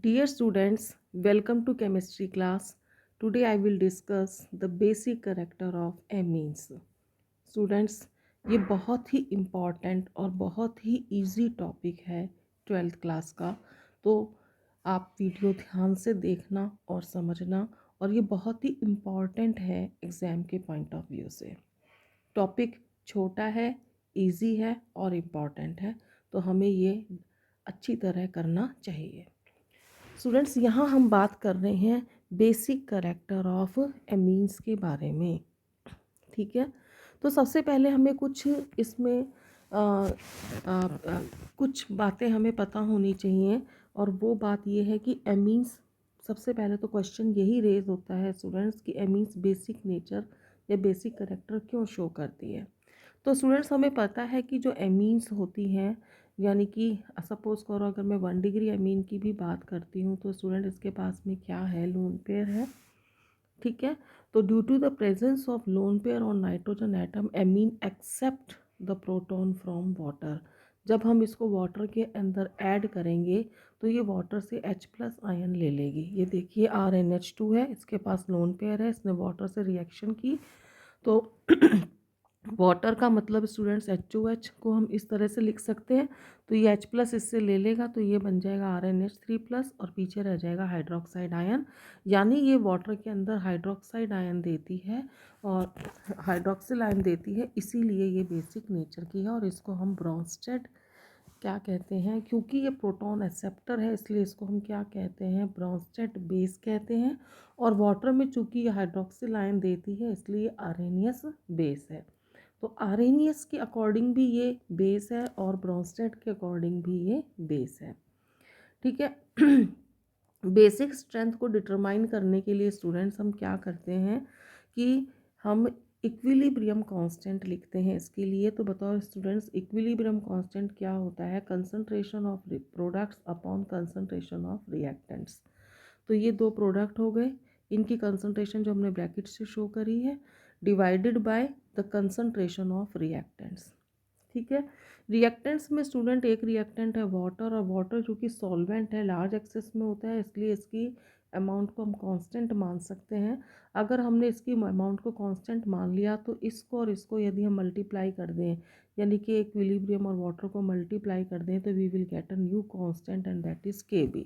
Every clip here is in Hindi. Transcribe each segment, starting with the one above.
Dear students, welcome to chemistry class. Today I will discuss the basic character of amines. Students, ये बहुत ही इम्पॉर्टेंट और बहुत ही इजी टॉपिक है 12th क्लास का। तो आप वीडियो ध्यान से देखना और समझना, और ये बहुत ही इम्पॉर्टेंट है एग्ज़ाम के पॉइंट ऑफ व्यू से। टॉपिक छोटा है, इजी है और इम्पॉर्टेंट है, तो हमें ये अच्छी तरह करना चाहिए। स्टूडेंट्स, यहाँ हम बात कर रहे हैं बेसिक करैक्टर ऑफ एमीन्स के बारे में। ठीक है, तो सबसे पहले हमें कुछ इसमें आ, आ, आ, कुछ बातें हमें पता होनी चाहिए, और वो बात ये है कि एमीन्स, सबसे पहले तो क्वेश्चन यही रेज होता है स्टूडेंट्स कि एमीन्स बेसिक नेचर या बेसिक करैक्टर क्यों शो करती है। तो स्टूडेंट्स, हमें पता है कि जो एमीन्स होती हैं, यानी कि सपोज़ करो अगर मैं 1 डिग्री एमीन की भी बात करती हूँ, तो स्टूडेंट इसके पास में क्या है, लोन पेयर है। ठीक है, तो due to the presence of lone pair on nitrogen atom, amine accept the proton from water. जब हम इसको वाटर के अंदर ऐड करेंगे तो ये वाटर से H+ आयन ले लेगी। ये देखिए RnH2 है, इसके पास लोन पेयर है, इसने वाटर से रिएक्शन की, तो वाटर का मतलब स्टूडेंट्स HOH को हम इस तरह से लिख सकते हैं। तो ये H+ इससे ले लेगा, तो ये बन जाएगा RnH3+, और पीछे रह जाएगा हाइड्रोक्साइड आयन। यानी ये वाटर के अंदर हाइड्रोक्साइड आयन देती है और हाइड्रोक्सिल आयन देती है, इसीलिए ये बेसिक नेचर की है। और इसको हम ब्रोंस्टेड क्या कहते हैं, क्योंकि ये प्रोटॉन एक्सेप्टर है इसलिए इसको हम क्या कहते हैं, ब्रोंस्टेड बेस कहते हैं। और वाटर में चूंकि ये हाइड्रोक्सिल आयन देती है इसलिए आर्हेनियस बेस है। तो आर्हेनियस के अकॉर्डिंग भी ये बेस है और ब्रोंस्टेड के अकॉर्डिंग भी ये बेस है। ठीक है। बेसिक स्ट्रेंथ को डिटरमाइन करने के लिए स्टूडेंट्स हम क्या करते हैं कि हम इक्विलिब्रियम कांस्टेंट लिखते हैं इसके लिए। तो बताओ स्टूडेंट्स, इक्विलिब्रियम कांस्टेंट क्या होता है, concentration of products upon concentration of reactants. तो ये दो प्रोडक्ट हो गए, इनकी कंसंट्रेशन जो हमने ब्रैकेट से शो करी है, divided by the concentration of reactants. ठीक है, रिएक्टेंट्स में स्टूडेंट एक रिएक्टेंट है वाटर, और वाटर चूँकि सॉल्वेंट है, लार्ज एक्सेस में होता है, इसलिए इसकी अमाउंट को हम कांस्टेंट मान सकते हैं। अगर हमने इसकी अमाउंट को कांस्टेंट मान लिया तो इसको और इसको यदि हम मल्टीप्लाई कर दें, यानी कि इक्विलिब्रियम और वाटर को मल्टीप्लाई कर दें, तो we will get a new constant and that is Kb।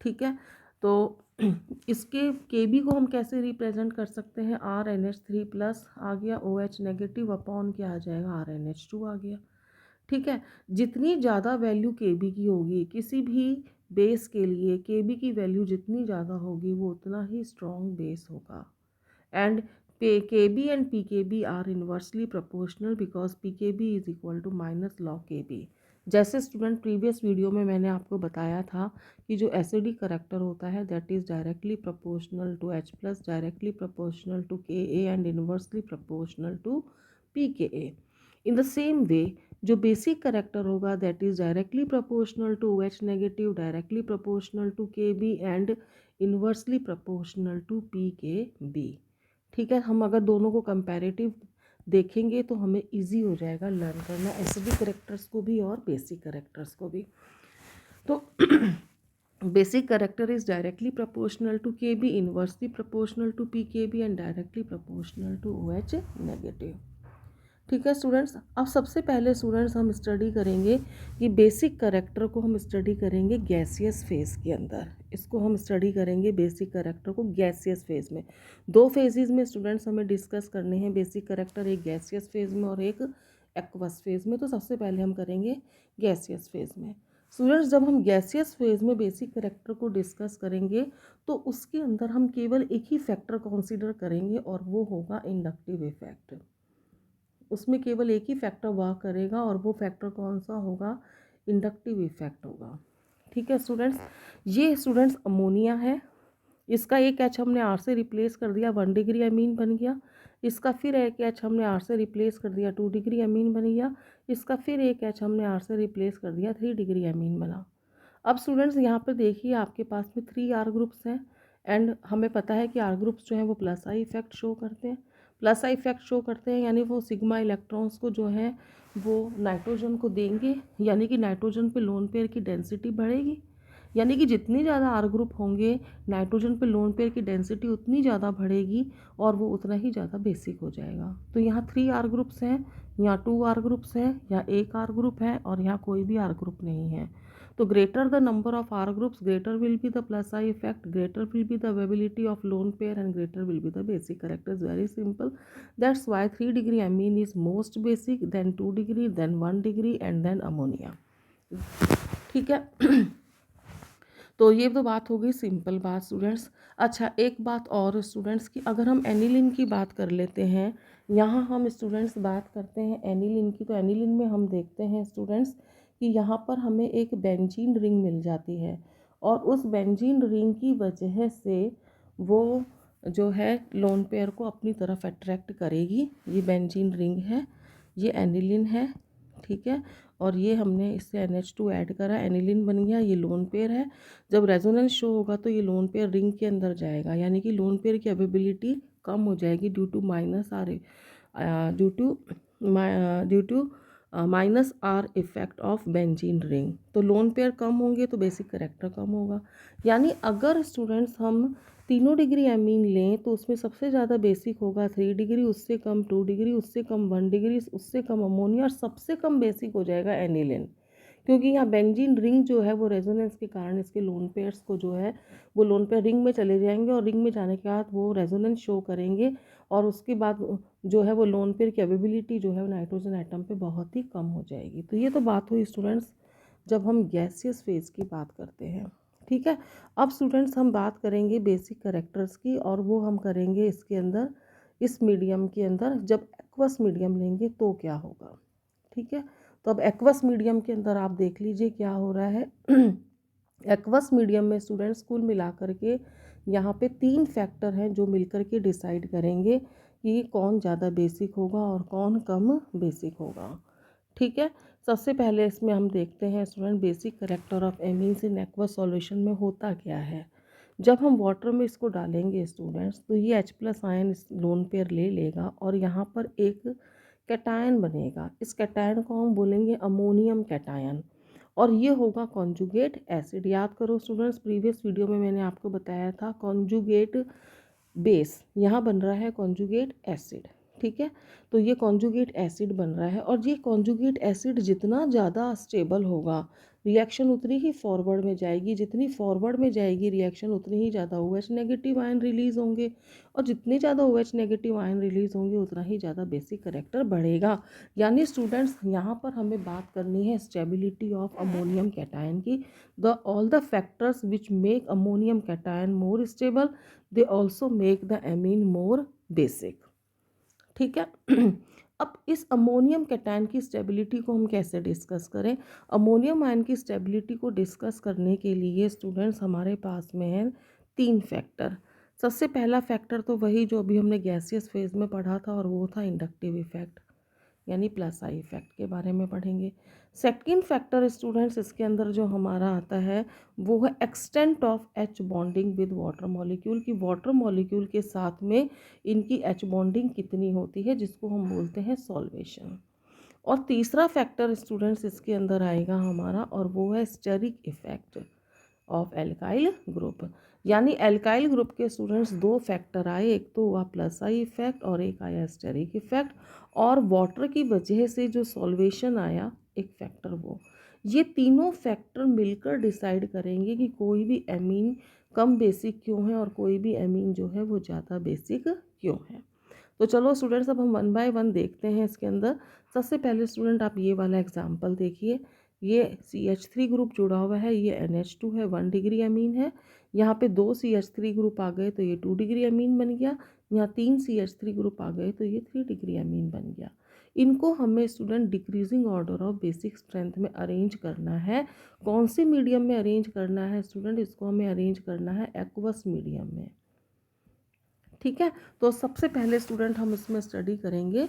ठीक है, तो इसके Kb को हम कैसे रिप्रेजेंट कर सकते हैं, RnH3+ आ गया, OH नेगेटिव अपॉन क्या आ जाएगा, RnH2 आ गया। ठीक है, जितनी ज़्यादा वैल्यू Kb की होगी किसी भी बेस के लिए, Kb की वैल्यू जितनी ज़्यादा होगी वो उतना ही स्ट्रॉन्ग बेस होगा। And Kb and Pkb are inversely proportional because Pkb is equal to -log Kb। जैसे स्टूडेंट प्रीवियस वीडियो में मैंने आपको बताया था कि जो एसिडिक करेक्टर होता है that is directly proportional to H+, directly proportional to Ka and inversely proportional to Pka। In the same way जो बेसिक करेक्टर होगा that is directly proportional to OH negative, directly proportional to Kb and inversely proportional to Pkb। ठीक है, हम अगर दोनों को कंपैरेटिव देखेंगे तो हमें इजी हो जाएगा लर्न करना, एसिडिक करेक्टर्स को भी और बेसिक करेक्टर्स को भी। तो basic character is directly proportional to Kb, inversely proportional to Pkb and directly proportional to OH negative. ठीक है स्टूडेंट्स, अब सबसे पहले स्टूडेंट्स हम स्टडी करेंगे कि बेसिक करेक्टर को हम स्टडी करेंगे गैसियस फेज के अंदर। इसको हम स्टडी करेंगे बेसिक करेक्टर को गैसियस फेज में। दो फेजेस में स्टूडेंट्स हमें डिस्कस करने हैं बेसिक करेक्टर, एक गैसियस फेज में और एक एक्वस फेज में। तो सबसे पहले हम करेंगे गैसियस फेज में। स्टूडेंट्स, जब हम गैसियस फेज में बेसिक करेक्टर को डिस्कस करेंगे तो उसके अंदर हम केवल एक ही फैक्टर कंसीडर करेंगे और वो होगा इंडक्टिव इफेक्ट। उसमें केवल एक ही फैक्टर वर्क करेगा और वो फैक्टर कौन सा होगा, इंडक्टिव इफेक्ट होगा। ठीक है स्टूडेंट्स, ये स्टूडेंट्स अमोनिया है, इसका एक एच हमने आर से रिप्लेस कर दिया, 1 डिग्री अमीन बन गया। इसका फिर एक एच हमने आर से रिप्लेस कर दिया, 2 डिग्री अमीन बन गया। इसका फिर एक एच हमने आर से रिप्लेस कर दिया, 3 डिग्री अमीन बना। अब स्टूडेंट्स यहाँ पर देखिए आपके पास में 3 R ग्रुप्स हैं, एंड हमें पता है कि R ग्रुप्स जो हैं वो प्लस आई इफेक्ट शो करते हैं। प्लस आई इफेक्ट शो करते हैं यानी वो सिग्मा इलेक्ट्रॉन्स को जो है वो नाइट्रोजन को देंगे, यानी कि नाइट्रोजन पे लोन पेयर की डेंसिटी बढ़ेगी। यानी कि जितनी ज़्यादा आर ग्रुप होंगे नाइट्रोजन पे लोन पेयर की डेंसिटी उतनी ज़्यादा बढ़ेगी और वो उतना ही ज़्यादा बेसिक हो जाएगा। तो यहाँ 3 आर ग्रुप्स हैं, यहाँ 2 आर ग्रुप्स हैं, यहाँ 1 आर ग्रुप है और यहाँ कोई भी आर ग्रुप नहीं है। तो greater the number of R groups, greater will be the plus I effect, greater will be the availability of lone pair, and greater will be the basic character. Is very simple. That's why 3 degree amine is most basic, then 2 degree, then 1 degree, and then ammonia. ठीक है। तो ये तो बात हो गई सिंपल बात स्टूडेंट्स। अच्छा, एक बात और स्टूडेंट्स की, अगर हम एनिलिन की बात कर लेते हैं, यहाँ हम स्टूडेंट्स बात करते हैं एनिलिन की, तो एनिलिन में हम देखते हैं स्टूडेंट्स कि यहाँ पर हमें एक बेंजीन रिंग मिल जाती है और उस बेंजीन रिंग की वजह से वो जो है लोन पेयर को अपनी तरफ अट्रैक्ट करेगी। ये बेंजीन रिंग है, ये एनिलिन है, ठीक है। और ये हमने इससे NH2 ऐड करा, एनिलिन बन गया, ये लोन पेयर है। जब रेजोनेंस शो होगा तो ये लोन पेयर रिंग के अंदर जाएगा, यानी कि लोन पेयर की अवेबिलिटी कम हो जाएगी due to minus R effect of benzene ring. तो लोन पेयर कम होंगे तो बेसिक करेक्टर कम होगा। यानी अगर स्टूडेंट्स हम तीनों डिग्री एमीन लें तो उसमें सबसे ज़्यादा बेसिक होगा 3 डिग्री, उससे कम 2 डिग्री, उससे कम 1 डिग्री, उससे कम अमोनिया और सबसे कम बेसिक हो जाएगा एनिलिन। क्योंकि यहाँ बेंजीन रिंग जो है वो रेजोनेंस के कारण इसके लोन पेयर्स को जो है वो लोन पेयर रिंग में चले जाएंगे और रिंग में जाने के बाद वो रेजोनेंस शो करेंगे और उसके बाद जो है वो लोन पेयर की अवेबिलिटी जो है वो नाइट्रोजन एटम पे बहुत ही कम हो जाएगी। तो ये तो बात हुई स्टूडेंट्स जब हम गैसियस फेज की बात करते हैं, ठीक है। अब स्टूडेंट्स हम बात करेंगे बेसिक कैरेक्टर्स की और वो हम करेंगे इसके अंदर, इस मीडियम के अंदर जब एक्वस मीडियम लेंगे तो क्या होगा, ठीक है। तो अब एक्वस मीडियम के अंदर आप देख लीजिए क्या हो रहा है। एक्वस मीडियम में स्टूडेंट्स कुल मिलाकर के यहाँ पे 3 फैक्टर हैं जो मिलकर के डिसाइड करेंगे कि कौन ज़्यादा बेसिक होगा और कौन कम बेसिक होगा, ठीक है। सबसे पहले इसमें हम देखते हैं student basic character of amines in aqueous solution में होता क्या है। जब हम वाटर में इसको डालेंगे स्टूडेंट्स तो ये H+ आयन इस लोन पेयर ले लेगा और यहाँ पर एक कैटायन बनेगा। इस कैटायन को हम बोलेंगे अमोनियम कैटायन और ये होगा कॉन्जुगेट एसिड। याद करो स्टूडेंट्स, प्रीवियस वीडियो में मैंने आपको बताया था कॉन्जुगेट बेस, यहाँ बन रहा है कॉन्जुगेट एसिड, ठीक है। तो ये कॉन्जुगेट एसिड बन रहा है और ये कॉन्जुगेट एसिड जितना ज़्यादा स्टेबल होगा रिएक्शन उतनी ही फॉरवर्ड में जाएगी, जितनी फॉरवर्ड में जाएगी रिएक्शन उतनी ही ज़्यादा OH नेगेटिव आयन रिलीज़ होंगे और जितने ज़्यादा OH नेगेटिव आयन रिलीज़ होंगे उतना ही ज़्यादा बेसिक कैरेक्टर बढ़ेगा। यानी स्टूडेंट्स यहाँ पर हमें बात करनी है स्टेबिलिटी ऑफ अमोनियम कैटायन की। All the factors which make ammonium cation more stable they also make the amine more basic, ठीक है। अब इस अमोनियम कैटायन की स्टेबिलिटी को हम कैसे डिस्कस करें। अमोनियम आयन की स्टेबिलिटी को डिस्कस करने के लिए स्टूडेंट्स हमारे पास में है 3 फैक्टर। सबसे पहला फैक्टर तो वही जो अभी हमने गैसियस फेज में पढ़ा था और वो था इंडक्टिव इफेक्ट, यानी प्लस आई इफेक्ट के बारे में पढ़ेंगे। सेकंड फैक्टर स्टूडेंट्स इसके अंदर जो हमारा आता है वो है extent of H bonding with water molecule, की वाटर मॉलिक्यूल के साथ में इनकी H बॉन्डिंग कितनी होती है, जिसको हम बोलते हैं सॉल्वेशन। और तीसरा फैक्टर स्टूडेंट्स इसके अंदर आएगा हमारा और वो है steric effect of alkyl group. यानी एल्काइल ग्रुप के स्टूडेंट्स 2 फैक्टर आए, एक तो हुआ प्लस आई इफेक्ट और एक आया स्टेरिक इफेक्ट, और वाटर की वजह से जो सॉल्वेशन आया एक फैक्टर वो। ये तीनों फैक्टर मिलकर डिसाइड करेंगे कि कोई भी एमीन कम बेसिक क्यों है और कोई भी एमीन जो है वो ज़्यादा बेसिक क्यों है। तो चलो स्टूडेंट्स अब हम 1 बाय 1 देखते हैं इसके अंदर। सबसे पहले स्टूडेंट आप ये वाला एग्जाम्पल देखिए, ये CH3 ग्रुप जुड़ा हुआ है, ये NH2 है, 1 डिग्री अमीन है। यहाँ पे 2 CH3 ग्रुप आ गए तो ये 2 डिग्री अमीन बन गया। यहाँ 3 CH3 ग्रुप आ गए तो ये 3 डिग्री अमीन बन गया। इनको हमें student decreasing order of basic strength में अरेंज करना है। कौन सी मीडियम में अरेंज करना है स्टूडेंट, इसको हमें अरेंज करना है एक्वस मीडियम में, ठीक है। तो सबसे पहले स्टूडेंट हम इसमें स्टडी करेंगे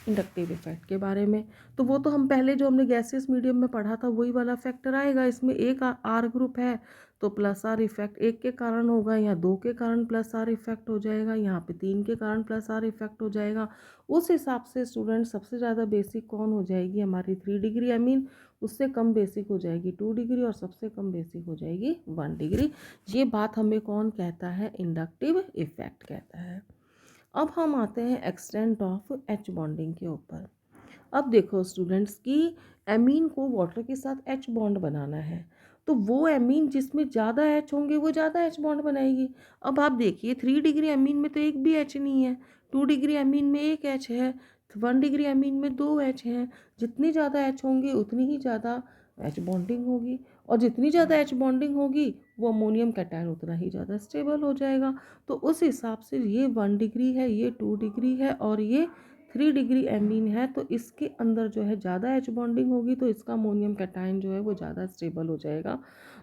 इंडक्टिव इफेक्ट के बारे में। तो वो तो हम पहले जो हमने गैसियस मीडियम में पढ़ा था वही वाला फैक्टर आएगा। इसमें एक आर ग्रुप है तो प्लस आर इफेक्ट एक के कारण होगा, यहाँ 2 के कारण प्लस आर इफेक्ट हो जाएगा, यहाँ पे 3 के कारण प्लस आर इफेक्ट हो जाएगा। उस हिसाब से स्टूडेंट सबसे ज़्यादा बेसिक कौन हो जाएगी हमारी 3 डिग्री अमीन, उससे कम बेसिक हो जाएगी 2 डिग्री और सबसे कम बेसिक हो जाएगी 1 डिग्री। ये बात हमें कौन कहता है? इंडक्टिव इफेक्ट कहता है। अब हम आते हैं एक्सटेंट ऑफ एच बॉन्डिंग के ऊपर। अब देखो स्टूडेंट्स की एमीन को वाटर के साथ एच बॉन्ड बनाना है, तो वो एमीन जिसमें ज़्यादा एच होंगे वो ज़्यादा एच बॉन्ड बनाएगी। अब आप देखिए 3 डिग्री एमीन में तो एक भी एच नहीं है, 2 डिग्री एमीन में एक एच है, 1 डिग्री एमीन में 2 एच हैं। जितनी ज़्यादा एच होंगे उतनी ही ज़्यादा एच बॉन्डिंग होगी, और जितनी ज़्यादा एच बॉन्डिंग होगी वो अमोनियम कैटायन उतना ही ज़्यादा स्टेबल हो जाएगा। तो उस हिसाब से ये 1 डिग्री है, ये 2 डिग्री है और ये 3 डिग्री एमीन है, तो इसके अंदर जो है ज़्यादा एच बॉन्डिंग होगी, तो इसका अमोनियम कैटायन जो है वो ज़्यादा स्टेबल हो जाएगा।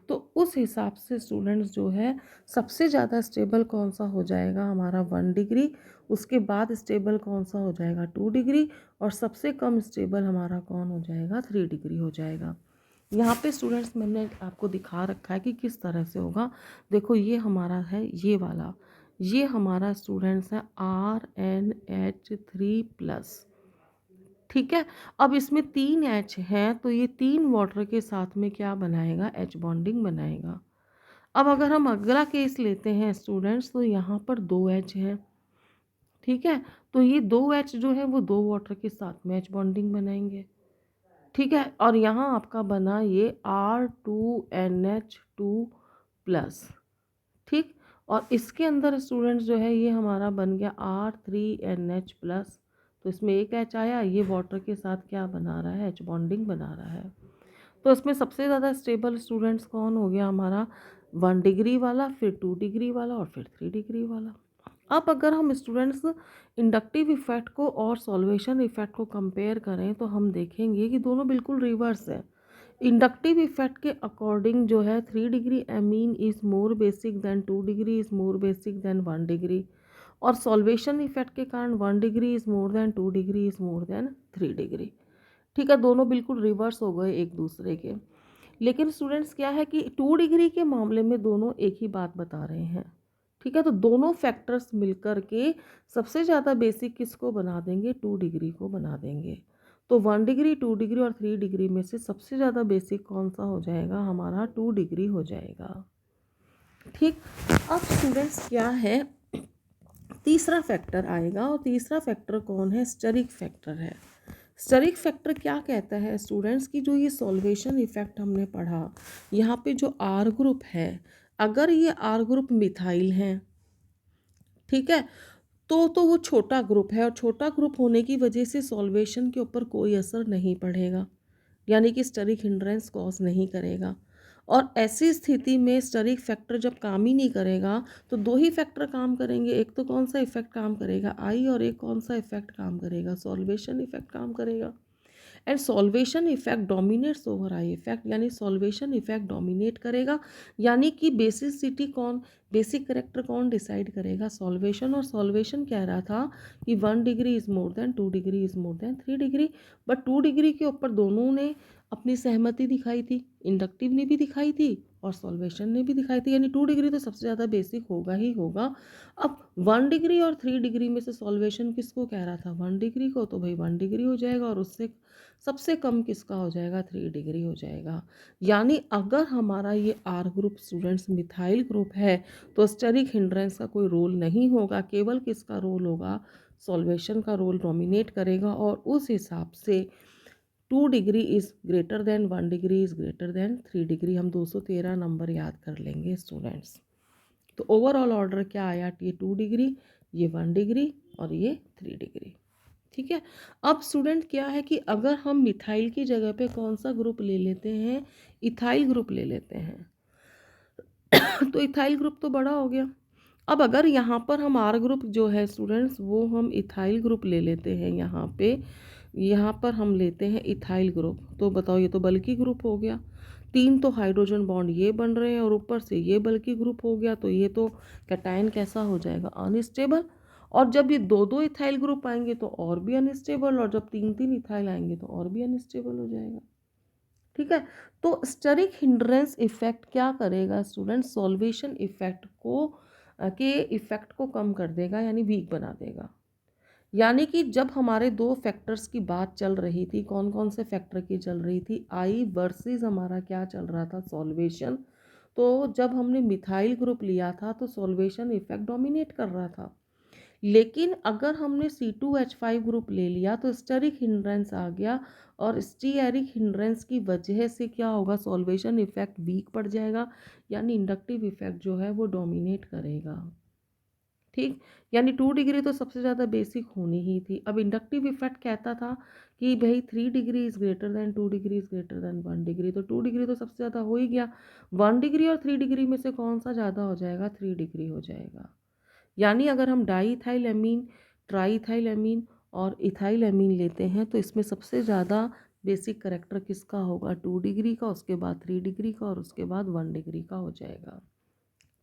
तो उस हिसाब से स्टूडेंट्स जो है सबसे ज़्यादा स्टेबल कौन सा हो जाएगा? हमारा 1 डिग्री। उसके बाद स्टेबल कौन सा हो जाएगा? 2 डिग्री। और सबसे कम स्टेबल हमारा कौन हो जाएगा? 3 डिग्री हो जाएगा। यहाँ पे स्टूडेंट्स मैंने आपको दिखा रखा है कि किस तरह से होगा। देखो ये हमारा है ये वाला, ये हमारा स्टूडेंट्स है RnH3+। ठीक है, अब इसमें 3 H हैं, तो ये 3 वाटर के साथ में क्या बनाएगा? H बॉन्डिंग बनाएगा। अब अगर हम अगला केस लेते हैं स्टूडेंट्स, तो यहाँ पर 2 H हैं। ठीक है, तो ये 2 H जो है वो 2 वाटर के साथ में H बॉन्डिंग बनाएंगे। ठीक है, और यहाँ आपका बना ये R2NH2+। ठीक, और इसके अंदर स्टूडेंट्स जो है ये हमारा बन गया R3NH+। तो इसमें एक एच आया, ये वाटर के साथ क्या बना रहा है? एच बॉन्डिंग बना रहा है। तो इसमें सबसे ज़्यादा स्टेबल स्टूडेंट्स कौन हो गया हमारा? 1 डिग्री वाला, फिर 2 डिग्री वाला और फिर 3 डिग्री वाला। अब अगर हम स्टूडेंट्स इंडक्टिव इफेक्ट को और सॉल्वेशन इफेक्ट को कंपेयर करें तो हम देखेंगे कि दोनों बिल्कुल रिवर्स है। इंडक्टिव इफेक्ट के अकॉर्डिंग जो है 3 degree amine is more basic then 2 degree is more basic then 1 degree, और सॉल्वेशन इफेक्ट के कारण 1 degree is more than 2 degree is more than 3 degree. ठीक है, दोनों बिल्कुल रिवर्स हो गए एक दूसरे के। लेकिन स्टूडेंट्स क्या है कि 2 डिग्री के मामले में दोनों एक ही बात बता रहे हैं। ठीक है, तो दोनों फैक्टर्स मिलकर के सबसे ज़्यादा बेसिक किसको बना देंगे? 2 डिग्री को बना देंगे। तो 1 डिग्री, 2 डिग्री और 3 डिग्री में से सबसे ज़्यादा बेसिक कौन सा हो जाएगा? हमारा 2 डिग्री हो जाएगा। ठीक, अब स्टूडेंट्स क्या है, तीसरा फैक्टर आएगा, और तीसरा फैक्टर कौन है? स्टेरिक फैक्टर है। स्टेरिक फैक्टर क्या कहता है स्टूडेंट्स की, जो ये सॉल्वेशन इफेक्ट हमने पढ़ा, यहाँ पे जो आर ग्रुप है, अगर ये आर ग्रुप मिथाइल हैं, ठीक है, तो वो छोटा ग्रुप है, और छोटा ग्रुप होने की वजह से सॉल्वेशन के ऊपर कोई असर नहीं पड़ेगा, यानी कि स्टेरिक हिंड्रेंस कॉज नहीं करेगा। और ऐसी स्थिति में स्टेरिक फैक्टर जब काम ही नहीं करेगा, तो 2 ही फैक्टर काम करेंगे। एक तो कौन सा इफेक्ट काम करेगा? आई, और एक कौन सा इफेक्ट काम करेगा? सॉल्वेशन इफेक्ट काम करेगा। And solvation effect dominates over I effect, यानी सॉल्वेशन इफेक्ट डोमिनेट करेगा, यानी कि बेसिसिटी कौन, बेसिक करेक्टर कौन डिसाइड करेगा? सॉल्वेशन। और सॉल्वेशन कह रहा था कि 1 degree is more than 2 degree is more than 3 degree, but 2 degree के ऊपर दोनों ने अपनी सहमति दिखाई थी, इंडक्टिव ने भी दिखाई थी और सॉल्वेशन ने भी दिखाई थी, यानी 2 डिग्री तो सबसे ज़्यादा बेसिक होगा ही होगा। अब 1 डिग्री और 3 डिग्री में से सॉल्वेशन किसको कह रहा था? 1 डिग्री को, तो भाई 1 डिग्री हो जाएगा, और उससे सबसे कम किसका हो जाएगा? 3 डिग्री हो जाएगा। यानी अगर हमारा ये R group students methyl group है, तो स्टेरिक हिंड्रेंस का कोई रोल नहीं होगा, केवल किसका रोल होगा? सॉल्वेशन का रोल डोमिनेट करेगा, और उस हिसाब से 2 degree is greater than 1 degree is greater than 3 degree. हम 213 नंबर याद कर लेंगे स्टूडेंट्स। तो ओवरऑल ऑर्डर क्या आया? ये 2 डिग्री, ये 1 डिग्री और ये 3 डिग्री। ठीक है, अब स्टूडेंट क्या है कि अगर हम मिथाइल की जगह पे कौन सा ग्रुप ले लेते हैं? इथाइल ग्रुप ले लेते हैं। तो इथाइल ग्रुप तो बड़ा हो गया। अब अगर यहाँ पर हम आर ग्रुप जो है स्टूडेंट्स, वो हम इथाइल ग्रुप ले लेते हैं, यहाँ पर हम लेते हैं इथाइल ग्रुप, तो बताओ ये तो बल्कि ग्रुप हो गया। 3 तो हाइड्रोजन बॉन्ड ये बन रहे हैं, और ऊपर से ये बल्कि ग्रुप हो गया, तो ये तो कैटायन कैसा हो जाएगा? अनस्टेबल। और जब ये 2 इथाइल ग्रुप आएंगे तो और भी अनस्टेबल, और जब 3 इथाइल आएंगे तो और भी अनस्टेबल हो जाएगा। ठीक है, तो स्टेरिक हिंड्रेंस इफेक्ट क्या करेगा स्टूडेंट? सॉल्वेशन इफेक्ट को के इफेक्ट को कम कर देगा, यानी वीक बना देगा। यानी कि जब हमारे दो फैक्टर्स की बात चल रही थी, कौन कौन से फैक्टर की चल रही थी, आई वर्सेस हमारा क्या चल रहा था, सॉल्वेशन। तो जब हमने मिथाइल ग्रुप लिया था तो सॉल्वेशन इफेक्ट डोमिनेट कर रहा था। लेकिन अगर हमने C2H5 ग्रुप ले लिया तो स्टेरिक हिंड्रेंस आ गया, और स्टीयरिक हिंड्रेंस की वजह से क्या होगा, सॉल्वेशन इफेक्ट वीक पड़ जाएगा, यानी इंडक्टिव इफेक्ट जो है वो डोमिनेट करेगा। ठीक, यानी 2 डिग्री तो सबसे ज़्यादा बेसिक होनी ही थी। अब इंडक्टिव इफेक्ट कहता था कि भाई 3 degree is greater than 2 degree is greater than 1 degree, तो 2 डिग्री तो सबसे ज़्यादा हो ही गया। 1 डिग्री और 3 डिग्री में से कौन सा ज़्यादा हो जाएगा, 3 डिग्री हो जाएगा। यानी अगर हम डाईइथाइल एमीन, ट्राईइथाइल एमीन और इथाइल एमीन लेते हैं तो इसमें सबसे ज़्यादा बेसिक करेक्टर किसका होगा, 2 डिग्री का, उसके बाद 3 डिग्री का, और उसके बाद 1 डिग्री का हो जाएगा।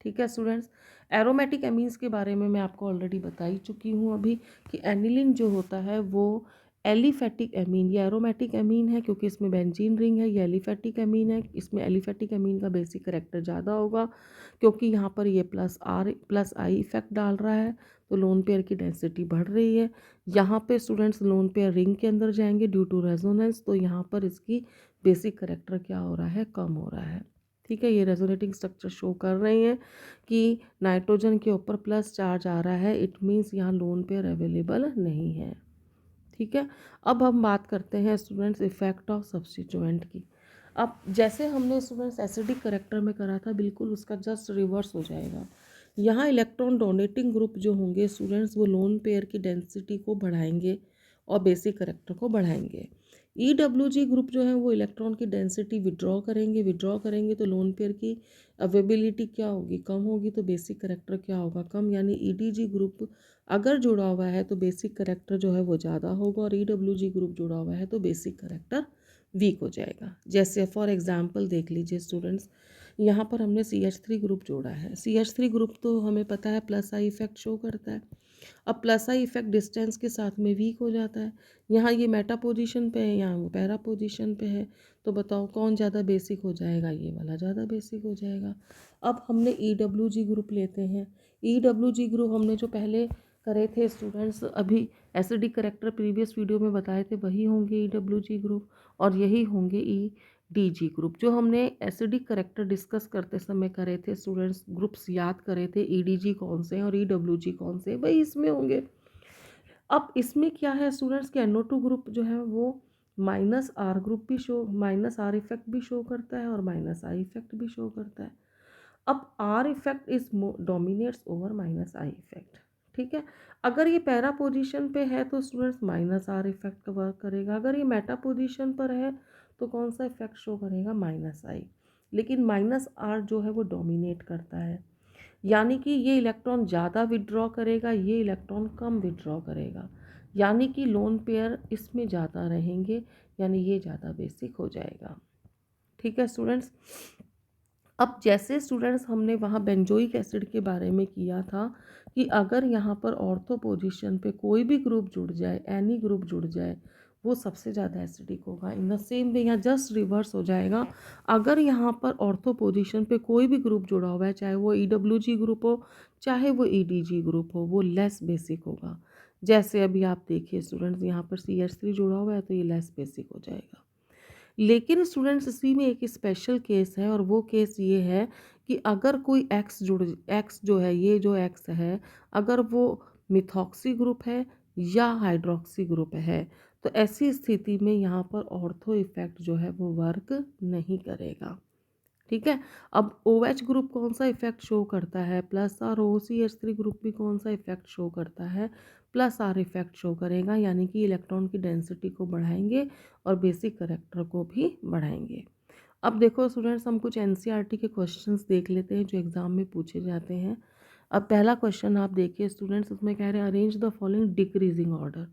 ठीक है स्टूडेंट्स, एरोमेटिक एमीन्स के बारे में मैं आपको ऑलरेडी बता ही चुकी हूँ अभी, कि एनिलीन जो होता है वो एलिफेटिक एमीन, ये एरोमेटिक एमीन है क्योंकि इसमें बेंजीन रिंग है। ये एलिफेटिक एमीन है, इसमें एलिफेटिक एमीन का बेसिक करेक्टर ज़्यादा होगा क्योंकि यहाँ पर ये +R+I इफेक्ट डाल रहा है, तो लोन पेयर की डेंसिटी बढ़ रही है। यहाँ पे स्टूडेंट्स लोन पेयर रिंग के अंदर जाएंगे ड्यू टू रेजोनेंस, तो यहाँ पर इसकी बेसिक करेक्टर क्या हो रहा है, कम हो रहा है। ठीक है, ये रेजोनेटिंग स्ट्रक्चर शो कर रही हैं कि नाइट्रोजन के ऊपर प्लस चार्ज आ रहा है, इट मीन्स यहाँ लोन पेयर अवेलेबल नहीं है। ठीक है, अब हम बात करते हैं स्टूडेंट्स इफेक्ट ऑफ सब्स्टिट्यूएंट की। अब जैसे हमने स्टूडेंट्स एसिडिक करेक्टर में करा था, बिल्कुल उसका जस्ट रिवर्स हो जाएगा। यहाँ इलेक्ट्रॉन डोनेटिंग ग्रुप जो होंगे स्टूडेंट्स, वो लोन पेयर की डेंसिटी को बढ़ाएंगे और बेसिक करेक्टर को बढ़ाएंगे। EWG ग्रुप जो है वो इलेक्ट्रॉन की डेंसिटी विड्रॉ करेंगे तो लोन पेयर की अवेबिलिटी क्या होगी, कम होगी, तो बेसिक करेक्टर क्या होगा, कम। यानी EDG ग्रुप अगर जुड़ा हुआ है तो बेसिक करेक्टर जो है वो ज़्यादा होगा, और EWG ग्रुप जुड़ा हुआ है तो बेसिक करेक्टर वीक हो जाएगा। जैसे फॉर एग्जांपल देख लीजिए स्टूडेंट्स, यहाँ पर हमने CH3 ग्रुप जोड़ा है। CH3 ग्रुप तो हमें पता है +I इफेक्ट शो करता है। अब +I इफेक्ट डिस्टेंस के साथ में वीक हो जाता है। यहाँ ये मेटा पोजीशन पे है, यहाँ वो पैरा पोजीशन पे है, तो बताओ कौन ज़्यादा बेसिक हो जाएगा, ये वाला ज़्यादा बेसिक हो जाएगा। अब हमने EWG ग्रुप लेते हैं। EWG ग्रुप हमने जो पहले करे थे स्टूडेंट्स, अभी एसिडिक करेक्टर प्रीवियस वीडियो में बताए थे, वही होंगे EWG ग्रुप, और यही होंगे EDG ग्रुप। जो हमने एसिडिक करेक्टर डिस्कस करते समय करे थे स्टूडेंट्स, ग्रुप्स याद करे थे, EDG कौन से हैं और EWG कौन से, वही इसमें होंगे। अब इसमें क्या है स्टूडेंट्स कि NO2 ग्रुप जो है वो -R ग्रुप भी शो, -R इफेक्ट भी शो करता है और -I इफेक्ट भी शो करता है। अब R effect is dominates over -I effect. ठीक है, अगर ये पैरा पोजीशन पे है तो स्टूडेंट्स -R इफेक्ट वर्क करेगा, अगर ये मेटा पोजीशन पर है तो कौन सा इफेक्ट शो करेगा, -I। लेकिन -R जो है वो डोमिनेट करता है, यानी कि ये इलेक्ट्रॉन ज़्यादा विड्रॉ करेगा, ये इलेक्ट्रॉन कम विड्रॉ करेगा, यानी कि लोन पेयर इसमें ज़्यादा रहेंगे, यानी ये ज़्यादा बेसिक हो जाएगा। ठीक है स्टूडेंट्स, अब जैसे स्टूडेंट्स हमने वहाँ बेंजोइक एसिड के बारे में किया था कि अगर यहाँ पर ऑर्थो पोजीशन पे कोई भी ग्रुप जुड़ जाए, एनी ग्रुप जुड़ जाए, वो सबसे ज़्यादा एसिडिक होगा। इन द सेम वे यहाँ जस्ट रिवर्स हो जाएगा, अगर यहाँ पर ऑर्थो पोजीशन पे कोई भी ग्रुप जुड़ा हुआ है, चाहे वो EWG ग्रुप हो चाहे वो EDG ग्रुप हो, वो लेस बेसिक होगा। जैसे अभी आप देखिए स्टूडेंट्स, यहाँ पर CH3 जुड़ा हुआ है तो ये लेस बेसिक हो जाएगा। लेकिन स्टूडेंट्स इसी में एक स्पेशल केस है, और वो केस ये है कि अगर कोई एक्स जो है, ये जो एक्स है, अगर वो मिथॉक्सी ग्रुप है या हाइड्रोक्सी ग्रुप है, तो ऐसी स्थिति में यहाँ पर ऑर्थो इफेक्ट जो है वो वर्क नहीं करेगा। ठीक है, अब OH ग्रुप कौन सा इफेक्ट शो करता है, +R। OCH3 ग्रुप भी कौन सा इफेक्ट शो करता है, +R इफेक्ट शो करेगा, यानी कि इलेक्ट्रॉन की डेंसिटी को बढ़ाएंगे और बेसिक करेक्टर को भी बढ़ाएंगे। अब देखो स्टूडेंट्स, हम कुछ NCERT के क्वेश्चंस देख लेते हैं जो एग्जाम में पूछे जाते हैं। अब पहला क्वेश्चन आप देखिए स्टूडेंट्स, उसमें कह रहे हैं arrange the following decreasing order.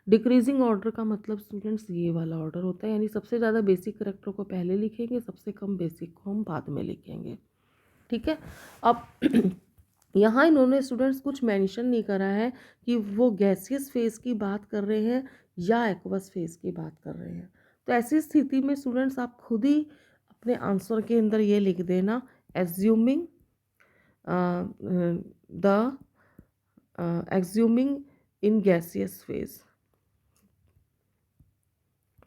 Decreasing order का मतलब स्टूडेंट्स ये वाला ऑर्डर होता है, यानी सबसे ज़्यादा बेसिक करेक्टर को पहले लिखेंगे, सबसे कम बेसिक को हम बाद में लिखेंगे। ठीक है, अब यहाँ इन्होंने स्टूडेंट्स कुछ मेंशन नहीं करा है कि वो गैसियस फेज की बात कर रहे हैं या एक्वस फेज की बात कर रहे हैं। तो ऐसी स्थिति में स्टूडेंट्स आप खुद ही अपने आंसर के अंदर ये लिख देना, assuming the assuming in gaseous phase.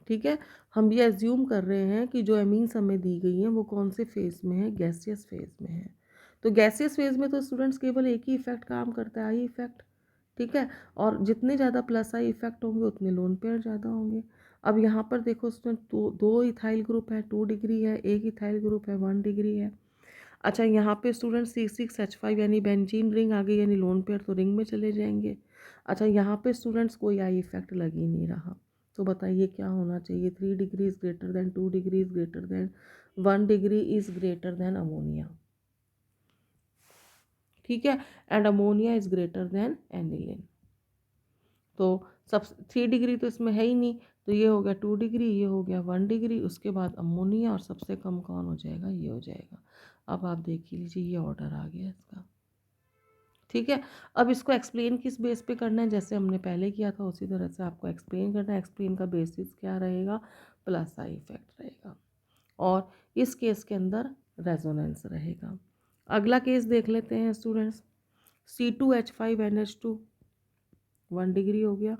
ठीक है, हम ये एज्यूम कर रहे हैं कि जो एमीन्स हमें दी गई हैं वो कौन से फेज में है, गैसियस फेज में है। तो गैसियस फेज में तो स्टूडेंट्स केवल एक ही इफेक्ट काम करता है, आई इफेक्ट। ठीक है, और जितने ज़्यादा प्लस आई इफेक्ट होंगे उतने लोन पेयर ज़्यादा होंगे। अब यहाँ पर देखो स्टूडेंट, दो इथाइल ग्रुप है 2 डिग्री है, एक इथाइल ग्रुप है 1 डिग्री है। अच्छा, यहाँ पे स्टूडेंट C6H5 यानी बेंजीन रिंग आ गई, यानी लोन पेयर तो रिंग में चले जाएंगे। अच्छा, यहाँ पे स्टूडेंट्स कोई आई इफेक्ट लग ही नहीं रहा, तो बताइए क्या होना चाहिए। 3 degree is greater than 2 degree is greater than 1 degree is greater than ammonia. ठीक है, and ammonia is greater than aniline. तो सब 3 डिग्री तो इसमें है ही नहीं, तो ये हो गया 2 डिग्री, ये हो गया 1 डिग्री, उसके बाद अमोनिया, और सबसे कम कौन हो जाएगा, ये हो जाएगा। अब आप देख लीजिए, ये ऑर्डर आ गया इसका। ठीक है, अब इसको एक्सप्लेन किस बेस पे करना है, जैसे हमने पहले किया था उसी तरह से आपको एक्सप्लेन करना है। एक्सप्लेन का बेसिस क्या रहेगा, प्लस आई इफेक्ट रहेगा, और इस केस के अंदर रेजोनेंस रहेगा। अगला केस देख लेते हैं स्टूडेंट्स। C2H5NH2 1 डिग्री हो गया,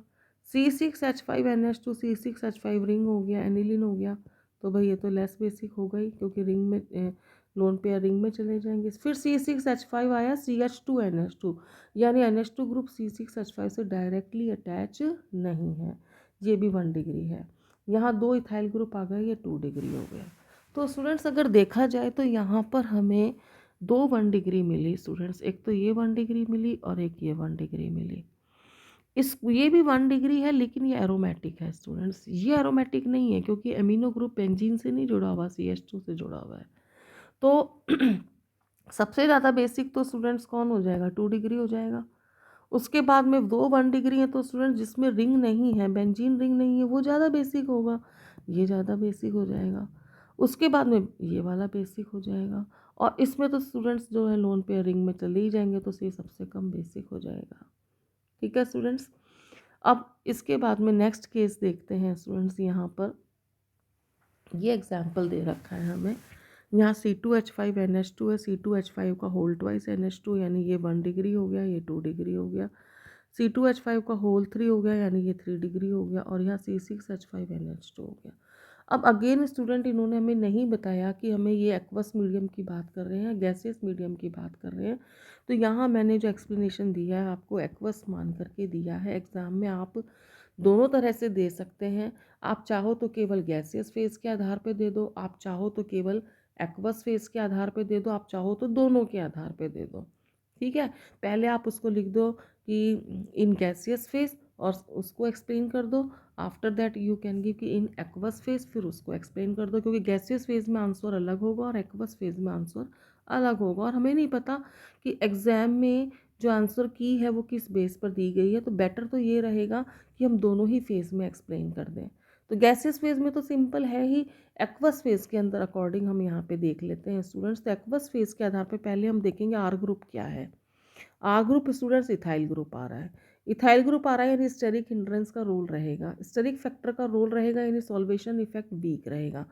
C6H5NH2 C6H5 रिंग हो गया, एनिलीन हो गया। तो भाई ये तो लेस बेसिक हो गई, क्योंकि रिंग में लोन पेयर रिंग में चले जाएंगे। फिर C6H5 आया CH2NH2, यानी NH2 ग्रुप C6H5 से डायरेक्टली अटैच नहीं है, ये भी 1 डिग्री है। यहाँ 2 इथाइल ग्रुप आ गए, ये 2 डिग्री हो गया। तो स्टूडेंट्स अगर देखा जाए तो यहाँ पर हमें 2 1 डिग्री मिली स्टूडेंट्स, एक तो ये 1 डिग्री मिली और एक ये 1 डिग्री मिली। ये भी 1 डिग्री है, लेकिन ये एरोमेटिक है स्टूडेंट्स। ये एरोमेटिक नहीं है क्योंकि एमिनो ग्रुप बेंजीन से नहीं जुड़ा हुआ, CH2 से जुड़ा हुआ है। तो सबसे ज़्यादा बेसिक तो स्टूडेंट्स कौन हो जाएगा, 2 डिग्री हो जाएगा। उसके बाद में 2 1 डिग्री है, तो स्टूडेंट जिसमें रिंग नहीं है, बेंजीन रिंग नहीं है, वो ज़्यादा बेसिक होगा, ये ज़्यादा बेसिक हो जाएगा। उसके बाद में ये वाला बेसिक हो जाएगा, और इसमें तो स्टूडेंट्स जो है लोन पेयर रिंग में चले ही जाएंगे, तो ये सबसे कम बेसिक हो जाएगा। ठीक है स्टूडेंट्स, अब इसके बाद में नेक्स्ट केस देखते हैं स्टूडेंट्स। यहाँ पर ये एग्जाम्पल दे रखा है हमें, यहाँ C2H5NH2 है, C2H5 का होल ट्वाइस NH2, यानी ये 1 डिग्री हो गया, ये 2 डिग्री हो गया। C2H5 का होल 3 हो गया, यानी ये 3 डिग्री हो गया, और यहाँ C6H5NH2 हो गया। अब अगेन स्टूडेंट इन्होंने हमें नहीं बताया कि हमें ये एक्वस मीडियम की बात कर रहे हैं, गैसियस मीडियम की बात कर रहे हैं। तो यहाँ मैंने जो एक्सप्लेनेशन दिया है आपको एक्वस मान करके दिया है। एग्ज़ाम में आप दोनों तरह से दे सकते हैं। आप चाहो तो केवल गैसियस फेज़ के आधार पे दे दो, आप चाहो तो केवल एक्वस फेज़ के आधार पे दे दो, आप चाहो तो दोनों के आधार पे दे दो। ठीक है, पहले आप उसको लिख दो कि इन गैसियस फेज़, और उसको एक्सप्लेन कर दो। After that you can give कि इन एक्वस फेज़, फिर उसको एक्सप्लेन कर दो, क्योंकि गैसियस फेज़ में आंसर अलग होगा और एक्वस फेज़ में आंसर अलग होगा, और हमें नहीं पता कि एग्ज़ाम में जो आंसर की है वो किस बेस पर दी गई है। तो बेटर तो ये रहेगा कि हम दोनों ही फेज़ में एक्सप्लेन कर दें। तो गैसियस फेज़ में तो सिंपल है ही, एक्वस फेज़ के अंदर अकॉर्डिंग हम यहाँ पे देख लेते हैं स्टूडेंट्स। तो एक्वस फेज़ के आधार पे पहले हम देखेंगे आर ग्रुप क्या है। R group students ethyl group आ रहा है, इथाइल ग्रुप आ रहा है, यानी स्टेरिक हिंड्रेंस का रोल रहेगा, स्टेरिक फैक्टर का रोल रहेगा, यानी सॉल्वेशन इफेक्ट वीक रहेगा।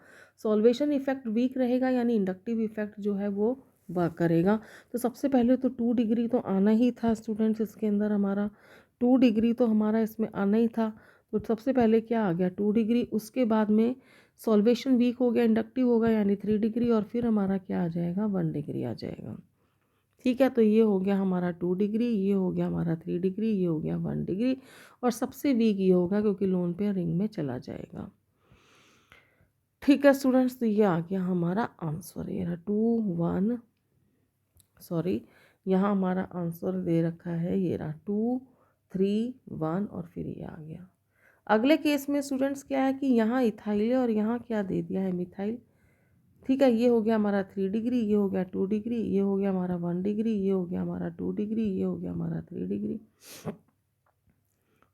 सॉल्वेशन इफेक्ट वीक रहेगा यानी इंडक्टिव इफेक्ट जो है वो वर्क करेगा। तो सबसे पहले तो 2 डिग्री तो आना ही था स्टूडेंट्स, इसके अंदर हमारा 2 डिग्री तो हमारा इसमें आना ही था। तो सबसे पहले क्या आ गया, 2 डिग्री। उसके बाद में सॉल्वेशन वीक हो गया, इंडक्टिव होगा, यानी 3 डिग्री, और फिर हमारा क्या आ जाएगा, 1 डिग्री आ जाएगा। ठीक है, तो ये हो गया हमारा 2 डिग्री, ये हो गया हमारा 3 डिग्री, ये हो गया 1 डिग्री, और सबसे वीक ये होगा क्योंकि लोन पेयर रिंग में चला जाएगा। ठीक है स्टूडेंट्स, तो ये आ गया हमारा आंसर, ये रहा 2 1, सॉरी यहाँ हमारा आंसर दे रखा है, ये रहा 2 3 1, और फिर ये आ गया। अगले केस में स्टूडेंट्स क्या है कि यहाँ इथाइल है और यहाँ क्या दे दिया है, मिथाइल। ठीक है, ये हो गया हमारा 3 डिग्री, ये हो गया 2 डिग्री, ये हो गया हमारा 1 डिग्री, ये हो गया हमारा 2 डिग्री, ये हो गया हमारा 3 डिग्री।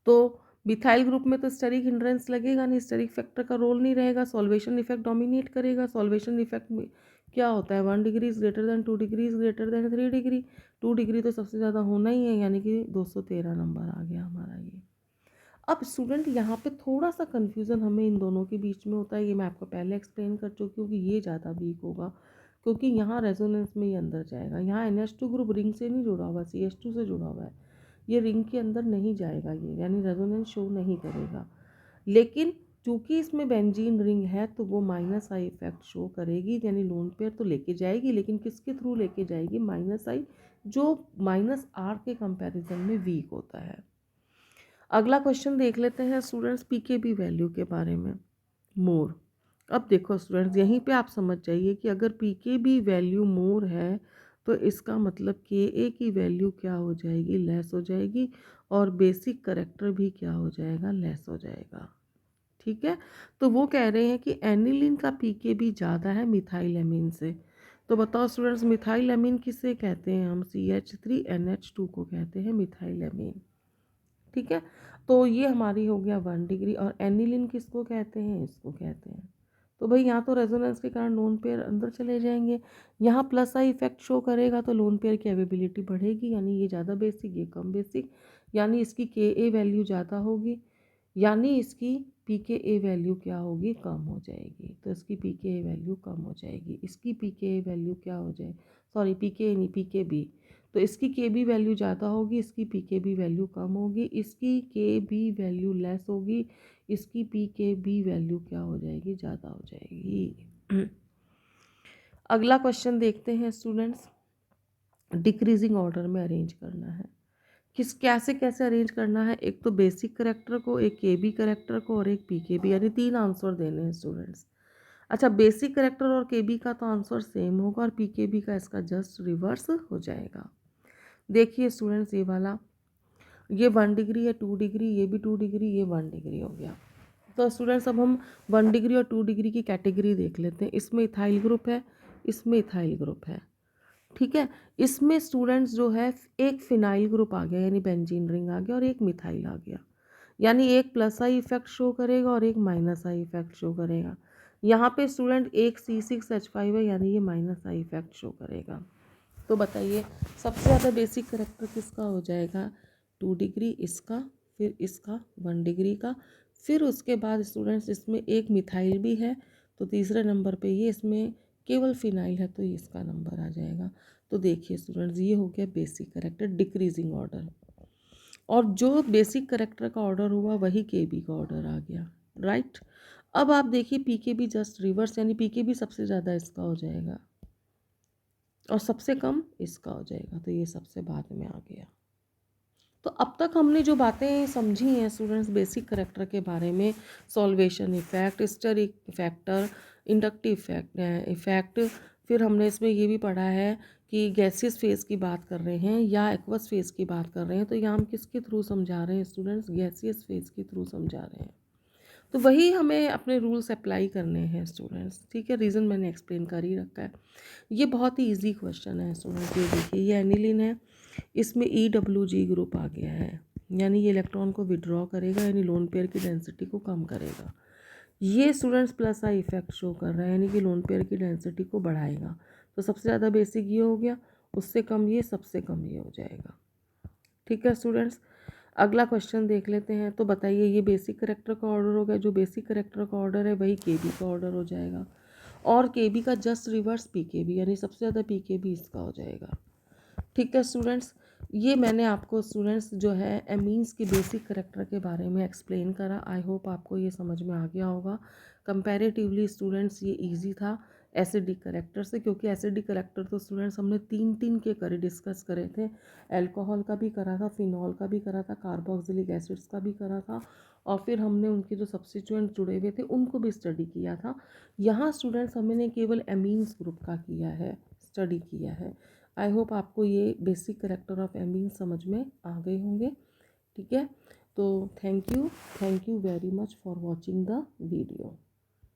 तो मिथाइल ग्रुप में तो स्टेरिक हिंड्रेंस लगेगा नहीं, स्टेरिक फैक्टर का रोल नहीं रहेगा, सॉल्वेशन इफेक्ट डोमिनेट करेगा। सॉल्वेशन इफेक्ट में क्या होता है, 1 degree is greater than 2 degree is greater than 3 degree. 2 degree तो सबसे ज़्यादा होना ही है, यानी कि 213 नंबर आ गया हमारा ये। अब स्टूडेंट यहाँ पे थोड़ा सा कन्फ्यूज़न हमें इन दोनों के बीच में होता है, ये मैं आपको पहले एक्सप्लेन कर चुकी हूँ कि ये ज़्यादा वीक होगा क्योंकि यहाँ रेजोनेंस में ही अंदर जाएगा। यहाँ NH2 ग्रुप रिंग से नहीं जुड़ा हुआ, CH2 से जुड़ा हुआ है। ये रिंग के अंदर नहीं जाएगा, ये यानी रेजोनेंस शो नहीं करेगा। लेकिन चूँकि इसमें बेंजीन रिंग है तो वो माइनस आई इफेक्ट शो करेगी, यानी लोन पेयर तो लेके जाएगी, लेकिन किसके थ्रू लेके जाएगी, माइनस आई, जो माइनस आर के कंपैरिजन में वीक होता है। अगला क्वेश्चन देख लेते हैं स्टूडेंट्स पीकेबी वैल्यू के बारे में, मोर। अब देखो स्टूडेंट्स, यहीं पे आप समझ जाइए कि अगर पीकेबी वैल्यू मोर है तो इसका मतलब के ए की वैल्यू क्या हो जाएगी, लेस हो जाएगी, और बेसिक करेक्टर भी क्या हो जाएगा, लेस हो जाएगा। ठीक है, तो वो कह रहे हैं कि एनिलीन का पीकेबी ज़्यादा है मिथाइलेमीन से। तो बताओ स्टूडेंट्स, मिथाइलेमीन किसे कहते हैं हम, CH3NH2 को कहते हैं मिथाइलेमीन। ठीक है, तो ये हमारी हो गया 1 डिग्री, और एनिलीन किसको कहते हैं, इसको कहते हैं। तो भाई यहाँ तो रेजोनेंस के कारण लोन पेयर अंदर चले जाएंगे, यहाँ प्लस आई इफेक्ट शो करेगा तो लोन पेयर की अवेबिलिटी बढ़ेगी, यानी ये ज़्यादा बेसिक ये कम बेसिक, यानी इसकी के ए वैल्यू ज़्यादा होगी, यानी इसकी पी के ए वैल्यू क्या होगी, कम हो जाएगी। तो इसकी पी के ए वैल्यू कम हो जाएगी, इसकी पी के ए वैल्यू क्या हो जाए, सॉरी पी के ए नहीं, पी के बी। तो इसकी के बी वैल्यू ज़्यादा होगी, इसकी पी के बी वैल्यू कम होगी, इसकी के बी वैल्यू लेस होगी, इसकी पी के बी वैल्यू क्या हो जाएगी, ज़्यादा हो जाएगी। अगला क्वेश्चन देखते हैं स्टूडेंट्स, डिक्रीजिंग ऑर्डर में अरेंज करना है। कैसे कैसे अरेंज करना है, एक तो बेसिक करेक्टर को, एक के बी करेक्टर को, और एक पी के बी, यानी 3 आंसर देने हैं स्टूडेंट्स। अच्छा, बेसिक करेक्टर और के बी का तो आंसर सेम होगा, और पी के बी का इसका जस्ट रिवर्स हो जाएगा। देखिए स्टूडेंट्स, ये वाला, ये 1 डिग्री है, 2 डिग्री, ये भी 2 डिग्री, ये 1 डिग्री हो गया। तो स्टूडेंट्स अब हम 1 डिग्री और 2 डिग्री की कैटेगरी देख लेते हैं। इसमें इथाइल ग्रुप है, इसमें इथाइल ग्रुप है। ठीक है, इसमें स्टूडेंट्स जो है एक फिनाइल ग्रुप आ गया, यानी बेंजीन रिंग आ गया, और एक मिथाइल आ गया, यानी एक प्लस आई इफेक्ट शो करेगा और एक माइनस आई इफेक्ट शो करेगा। यहाँ पे स्टूडेंट एक C6H5 है, यानी ये माइनस आई इफेक्ट शो करेगा। तो बताइए सबसे ज़्यादा बेसिक करेक्टर किसका हो जाएगा, 2 डिग्री इसका, फिर इसका 1 डिग्री का, फिर उसके बाद स्टूडेंट्स इसमें एक मिथाइल भी है, तो तीसरे नंबर पे ये, इसमें केवल फिनाइल है तो इसका नंबर आ जाएगा। तो देखिए स्टूडेंट्स, ये हो गया बेसिक करेक्टर डिक्रीजिंग ऑर्डर, और जो बेसिक करेक्टर का ऑर्डर हुआ वही के बी का ऑर्डर आ गया, राइट। अब आप देखिए पी के बी जस्ट रिवर्स, यानी पी के बी सबसे ज़्यादा इसका हो जाएगा और सबसे कम इसका हो जाएगा, तो ये सबसे बाद में आ गया। तो अब तक हमने जो बातें समझी हैं स्टूडेंट्स बेसिक करेक्टर के बारे में, solvation effect, steric factor, inductive effect, फिर हमने इसमें ये भी पढ़ा है कि गैसियस फेज़ की बात कर रहे हैं या एक्वस फेज़ की बात कर रहे हैं, तो यहाँ हम किसके थ्रू समझा रहे हैं स्टूडेंट्स, गैसियस फेज़ के थ्रू समझा रहे हैं। तो वही हमें अपने रूल्स अप्लाई करने हैं स्टूडेंट्स, ठीक है, रीज़न मैंने एक्सप्लेन कर ही रखा है। ये बहुत ही इजी क्वेश्चन है स्टूडेंट्स, ये देखिए ये एनिलीन है, इसमें EWG ग्रुप आ गया है, यानी ये इलेक्ट्रॉन को विड्रॉ करेगा, यानी लोन पेयर की डेंसिटी को कम करेगा। ये students plus I effect show कर रहा है, यानी कि लोन पेयर की डेंसिटी को बढ़ाएगा। तो सबसे ज़्यादा बेसिक ये हो गया, उससे कम ये, सबसे कम ये हो जाएगा। ठीक है स्टूडेंट्स, अगला क्वेश्चन देख लेते हैं। तो बताइए ये बेसिक करेक्टर का ऑर्डर हो गया, जो बेसिक करेक्टर का ऑर्डर है वही के बी का ऑर्डर हो जाएगा, और के बी का जस्ट रिवर्स पी के बी, यानी सबसे ज़्यादा पी के बी इसका हो जाएगा। ठीक है स्टूडेंट्स, ये मैंने आपको स्टूडेंट्स जो है एमीन्स की बेसिक करेक्टर के बारे में एक्सप्लेन करा। आई होप आपको ये समझ में आ गया होगा। कंपैरेटिवली स्टूडेंट्स ये इजी था एसिडिक करेक्टर से, क्योंकि एसिडिक करेक्टर तो स्टूडेंट्स हमने 3 के करे डिस्कस करे थे, अल्कोहल का भी करा था, फिनॉल का भी करा था, कार्बोक्सिलिक एसिड्स का भी करा था, और फिर हमने उनके जो सब्स्टिट्यूएंट जुड़े हुए थे उनको भी स्टडी किया था। यहाँ स्टूडेंट्स हमने केवल एमीन्स ग्रुप का किया है, स्टडी किया है। आई होप आपको ये बेसिक करेक्टर ऑफ एमीन समझ में आ गए होंगे। ठीक है, तो thank you very much for watching the video.